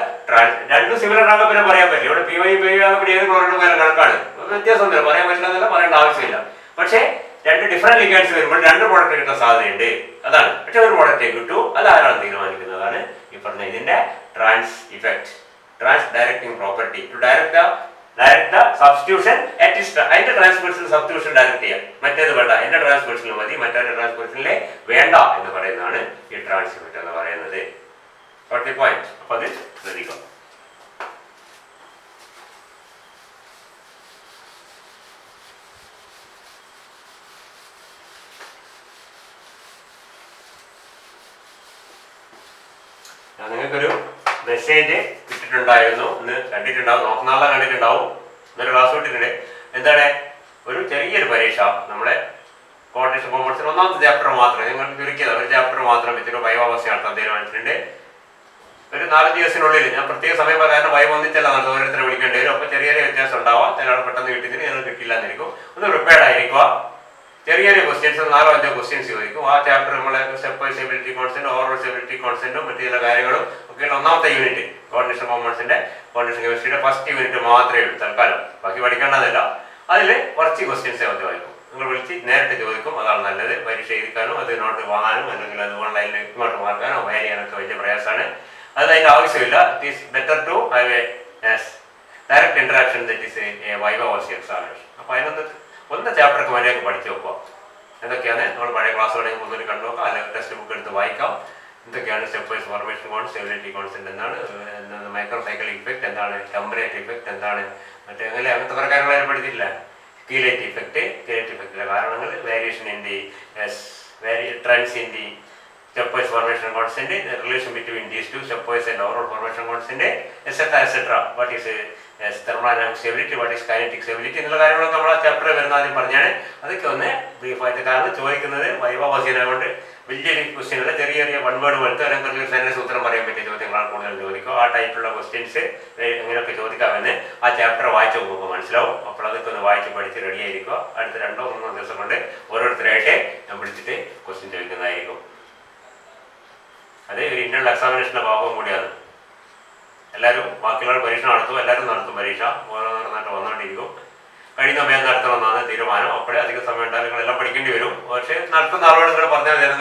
[SPEAKER 1] രണ്ടും similar ആകാൻ പിന്നെ പറയാൻ പറ്റില്ല. ഇവിടെ P Y P ആകുമ്പോൾ ഏത് ക്ലോറിനും വില കണക്കാണ്. വ്യത്യാസമൊന്നുമില്ല, പറയാൻ പറ്റില്ല എന്നല്ല, പറയേണ്ട ആവശ്യമില്ല. പക്ഷേ രണ്ട് ഡിഫറെന്റ് ലിഗൻസ് വരുമ്പോൾ രണ്ട് പ്രോഡക്റ്റ് കിട്ടാൻ സാധ്യതയുണ്ട്. അതാണ്. പക്ഷെ ഒരു പ്രോഡക്റ്റേ കിട്ടൂ. അത് ആരാണ് തീരുമാനിക്കുന്നതാണ് ഈ പറഞ്ഞ ഇതിന്റെ trans effect, trans directing property. To direct substitution അതിന്റെ ട്രാൻസ്പോർഷനിൽ സബ്സ്റ്റിറ്റ്യൂഷൻ ഡയറക്റ്റ് ചെയ്യാം. മറ്റേത് വേണ്ട, എന്റെ ട്രാൻസ്പോർഷനിൽ മതി, മറ്റേ ട്രാൻസ്പോർഷനിലെ വേണ്ട എന്ന് പറയുന്നതാണ് ഈ ട്രാൻസ് ഇഫക്റ്റ് എന്ന് പറയുന്നത്. പോയിന്റ്. അപ്പൊ അത് ശ്രദ്ധിക്കാം. നിങ്ങൾക്കൊരു മെസ്സേജ് കിട്ടിട്ടുണ്ടായിരുന്നു, ഇന്ന് കണ്ടിട്ടുണ്ടാവും, നോക്കുന്നാളെ കണ്ടിട്ടുണ്ടാവും. ഇന്നൊരു ക്ലാസ് വിട്ടിട്ടുണ്ട്. എന്താണ്, ഒരു ചെറിയൊരു പരീക്ഷ നമ്മുടെ കോർഡിനേഷൻ കോമ്പൗണ്ട്സിന് ഒന്നാമത്തെ ചാപ്റ്റർ മാത്രം നിങ്ങൾക്ക് ചുരുക്കിയത് ഒരു ചാപ്റ്റർ മാത്രം വെച്ചൊരു വൈവാവസ്ഥ നടത്താൻ തീരുമാനിച്ചിട്ടുണ്ട്. ഒരു 4 ദിവസത്തിനുള്ളിൽ ഞാൻ പ്രത്യേക സമയം കാരണം വൈവ് ഒന്നിച്ചല്ല നടത്തും, ഓരോരുത്തരെ വിളിക്കേണ്ടി വരും. അപ്പോൾ ചെറിയ വ്യത്യാസം ഉണ്ടാവാം. ചില ആൾ പെട്ടെന്ന് കിട്ടിയതിന് ഞങ്ങൾ കിട്ടില്ല എന്നിരിക്കും. ഒന്ന് പ്രിപ്പയർഡ് ആയിരിക്കുക. ചെറിയ ക്വസ്റ്റ്യൻസ് 4-5 ക്വസ്റ്റ്യൻസ് ചോദിക്കും. ആ ചാപ്റ്റർ നമ്മളെ stepwise stability constant, overall stability കോൺസ്റ്റന്റും മറ്റു ചില കാര്യങ്ങളും ഒക്കെയാണ് ഒന്നാമത്തെ യൂണിറ്റ്. കോർഡിനേഷൻ കോമ്പൗണ്ട്സിന്റെ കോർഡിനേഷൻ കെമിസ്ട്രിയുടെ ഫസ്റ്റ് യൂണിറ്റ് മാത്രമേ ഉള്ളൂ തൽക്കാലം. ബാക്കി പഠിക്കേണ്ടതല്ല. അതിൽ കുറച്ച് ക്വസ്റ്റ്യൻസ് വായിക്കും. നിങ്ങൾ വിളിച്ച് നേരിട്ട് ചോദിക്കും. അതാണ് നല്ലത്. പരീക്ഷ എഴുതിക്കാനും അത് നോട്ട് വാങ്ങാനും അല്ലെങ്കിൽ അത് ഓൺലൈനിൽ ഇങ്ങോട്ട് മാർക്കാനോ വയർ ചെയ്യാനൊക്കെ വലിയ പ്രയാസമാണ്. അത് അതിൻ്റെ ആവശ്യമില്ല. It is better to have a direct interaction that is a viva or examination. അപ്പോൾ ഒന്ന് ചാപ്റ്റർക്ക് മര്യാദക്ക് പഠിച്ചു നോക്കുക. എന്തൊക്കെയാണ് നമ്മൾ പഴയ ക്ലാസ്സുകളെങ്കിൽ ഒന്നൊരു കണ്ടു നോക്കാം, അല്ലെങ്കിൽ ടെക്സ്റ്റ് ബുക്ക് എടുത്ത് വായിക്കാം. എന്തൊക്കെയാണ് stepwise formation cons, stability constant എന്താണ്, മൈക്രോ സൈക്കിൾ ഇഫക്റ്റ് എന്താണ്, ടെമ്പറേച്ചർ ഇഫക്റ്റ് എന്താണ്, അങ്ങനത്തെ കുറേ കാര്യങ്ങൾ പഠിച്ചിട്ടില്ല. കീലേറ്റ് ഇഫക്റ്റിലെ കാരണങ്ങൾ, variation in the trends in the stepwise formation constant, the relation between these two, stepwise and overall formation constant, etc. What is thermodynamic stability, what is kinetic stability എന്നുള്ള കാര്യങ്ങളൊക്കെ നമ്മൾ ആ ചാപ്റ്ററിൽ വരുന്ന ആദ്യം പറഞ്ഞാണ്. അതൊക്കെ ഒന്ന് ബ്രീഫായിട്ട്, കാരണം ചോദിക്കുന്നത് വൈവാവാസിയായതുകൊണ്ട് വലിയൊരു ക്വസ്റ്റ്യൻ അല്ല, ചെറിയ ചെറിയ വൺ വേർഡ് പോലത്തെ അല്ലെങ്കിൽ ഒരു സെൻറ്റൻസ് ഉത്തരം പറയാൻ പറ്റിയ ചോദ്യങ്ങളാണ് കൂടുതൽ ചോദിക്കുക. ആ ടൈപ്പിലുള്ള ക്വസ്റ്റ്യൻസ് എങ്ങനെയൊക്കെ ചോദിക്കാമെന്ന് ആ ചാപ്റ്റർ വായിച്ച് നോക്കുമ്പോൾ മനസ്സിലാവും. അപ്പോൾ അതൊക്കെ ഒന്ന് വായിച്ച് പഠിച്ച് റെഡി ആയിരിക്കുക. അടുത്ത 2-3 ദിവസം കൊണ്ട് ഓരോരുത്തരായിട്ട് ഞാൻ വിളിച്ചിട്ട് ക്വസ്റ്റ്യൻ ചോദിക്കുന്നതായിരിക്കും. അത് ഒരു ഇന്റേണൽ എക്സാമിനേഷൻ്റെ ഭാഗവും കൂടിയാണ്. എല്ലാവരും ബാക്കിയുള്ള പരീക്ഷ നടത്തും, എല്ലാവരും നടത്തും പരീക്ഷ, ഓരോന്നിട്ട് വന്നുകൊണ്ടിരിക്കും. കഴിയുന്ന സമയം നടത്തണമെന്നാണ് തീരുമാനം. അപ്പോഴേ അധികം സമയം ഉണ്ടാകും, നിങ്ങളെല്ലാം പഠിക്കേണ്ടി വരും. പക്ഷേ നടത്തുന്ന ആളോട് നിങ്ങൾ പറഞ്ഞാൽ നേരം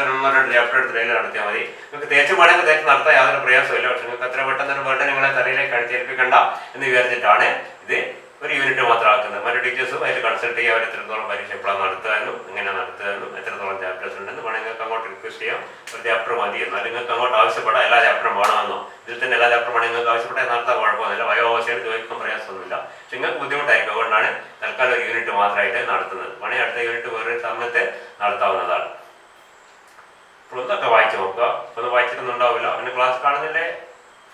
[SPEAKER 1] ചാപ്റ്റർ എടുത്ത് നടത്തിയാൽ മതി. നിങ്ങൾക്ക് തേച്ച് വേണമെങ്കിൽ തേച്ച് നടത്താൻ യാതൊരു പ്രയാസമില്ല. പക്ഷെ നിങ്ങൾക്ക് അത്ര പെട്ടെന്ന് വേണ്ട നിങ്ങളെ തലയിലേക്ക് അടിച്ചേൽപ്പിക്കണ്ട എന്ന് വിചാരിച്ചിട്ടാണ് ഇത് ഒരു യൂണിറ്റ് മാത്രം ആക്കുന്നത്. മറ്റു ടീച്ചേഴ്സും അതിൽ കൺസൾട്ട് ചെയ്യുക, അവർ എത്രത്തോളം പരീക്ഷ എപ്പോഴാണ് നടത്തുകയെന്നും എങ്ങനെ നടത്തുകയെന്നും എത്രത്തോളം ചാപ്റ്റേഴ്സ് ഉണ്ടെന്ന് വേണമെങ്കിൽ നിങ്ങൾക്ക് അങ്ങോട്ട് റിക്വസ്റ്റ് ചെയ്യാം. ഒരു ചാപ്റ്റർ മതി എന്നാൽ നിങ്ങൾക്ക് അങ്ങോട്ട് ആവശ്യപ്പെടാം എല്ലാ ചാപ്റ്ററും വേണമെന്നോ. ഇതിൽ തന്നെ എല്ലാ ചാപ്റ്ററും വേണമെങ്കിൽ നിങ്ങൾക്ക് ആവശ്യപ്പെട്ടാൽ നടത്താൻ കുഴപ്പമൊന്നുമില്ല. വയോവശമായിട്ട് ചോദിക്കാൻ പ്രയാസമൊന്നുമില്ല. പക്ഷെ നിങ്ങൾക്ക് ബുദ്ധിമുട്ടായിരിക്കും. അതുകൊണ്ടാണ് തൽക്കാലം ഒരു യൂണിറ്റ് മാത്രമായിട്ട് നടത്തുന്നത്. വേണമെങ്കിൽ അടുത്ത യൂണിറ്റ് വേറൊരു സമയത്ത് നടത്താവുന്നതാണ്. അപ്പോൾ ഒന്നൊക്കെ വായിച്ച് നോക്കുക. ഒന്ന് വായിച്ചിട്ടൊന്നും ഉണ്ടാവില്ല. പിന്നെ ക്ലാസ് കാണുന്നതിൻ്റെ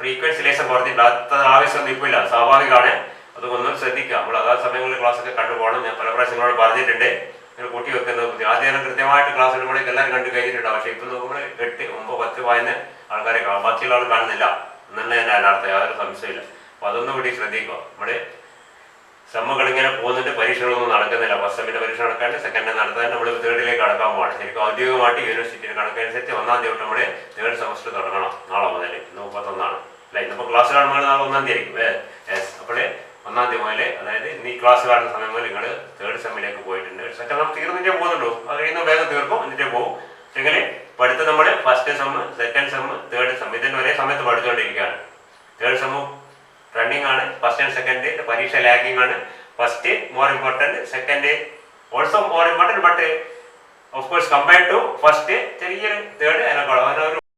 [SPEAKER 1] ഫ്രീക്വൻസി ലേശം കുറഞ്ഞില്ല. അടുത്ത ആവശ്യമൊന്നും ഇപ്പോൾ ഇല്ല, സ്വാഭാവികമാണ്. അതൊന്നും ശ്രദ്ധിക്കുക. നമ്മൾ അതാത് സമയങ്ങളിൽ ക്ലാസ്സൊക്കെ കണ്ടുപോകണം. ഞാൻ പല പ്രാവശ്യങ്ങളോട് പറഞ്ഞിട്ടുണ്ട്. ഇങ്ങനെ കൂട്ടി വെക്കുന്നത് ആദ്യം കൃത്യമായിട്ട് ക്ലാസ് എടുക്കുമ്പോഴേക്ക് എല്ലാവരും കണ്ടു കഴിഞ്ഞിട്ടുണ്ടാവും. പക്ഷേ ഇപ്പം നോക്കുമ്പോൾ 8, 9, 10 വായന ആൾക്കാരെ കാണാം. ബാക്കിയുള്ള ആൾ കാണുന്നില്ല എന്നെ ഞാൻ അർത്ഥം, യാതൊരു സംശയമില്ല. അപ്പോൾ അതൊന്നും കൂടി ശ്രദ്ധിക്കുക. നമ്മുടെ സെമ്മുകൾ ഇങ്ങനെ പോകുന്നുണ്ട്, പരീക്ഷകളൊന്നും നടക്കുന്നില്ല. ഫസ്റ്റ് സെമ്മിൻ്റെ പരീക്ഷ നടക്കാണ്ട് സെക്കൻഡ് നടത്താൻ നമ്മൾ തേർഡിലേക്ക് കടക്കാൻ പോകണം. ശരിക്കും ഔദ്യോഗികമായിട്ട് യൂണിവേഴ്സിറ്റിയുടെ കണക്കനുസരിച്ച് 1-ാം തീയതി നമ്മൾ തേർഡ് സെമസ്റ്റർ തുടങ്ങണം. നാളെ മുതൽ 31 അല്ല, ഇന്നിപ്പോൾ ക്ലാസ് കാണുമ്പോൾ നാളെ 1-ാം തീയതി ആയിരിക്കും. അപ്പോൾ 1-ാം തീയതി മുതൽ, അതായത് ഈ ക്ലാസ് കാണുന്ന സമയം മുതൽ നിങ്ങൾ തേർഡ് സെമ്മിലേക്ക് പോയിട്ടുണ്ട്. സെക്കൻഡ് നമ്മൾ തീർന്നിട്ടേ പോകുന്നുള്ളൂ. അത് കഴിയുന്ന വേഗം തീർക്കും, എന്നിട്ടേ പോകും. പക്ഷെങ്കിൽ പഠിത്തം നമ്മൾ first sem, second sem, third sem ഇതിൻ്റെ ഒരേ സമയത്ത് പഠിച്ചുകൊണ്ടിരിക്കുകയാണ്. തേർഡ് സെമ്മ് റണ്ണിങ് ആണ്, ഫസ്റ്റ് ആൻഡ് സെക്കൻഡ് പരീക്ഷ ലാഗിങ് ആണ്. First more important, second also more important, but of course compared to first ചെറിയൊരു തേർഡ് അതിനേക്കാളും അതിനൊരു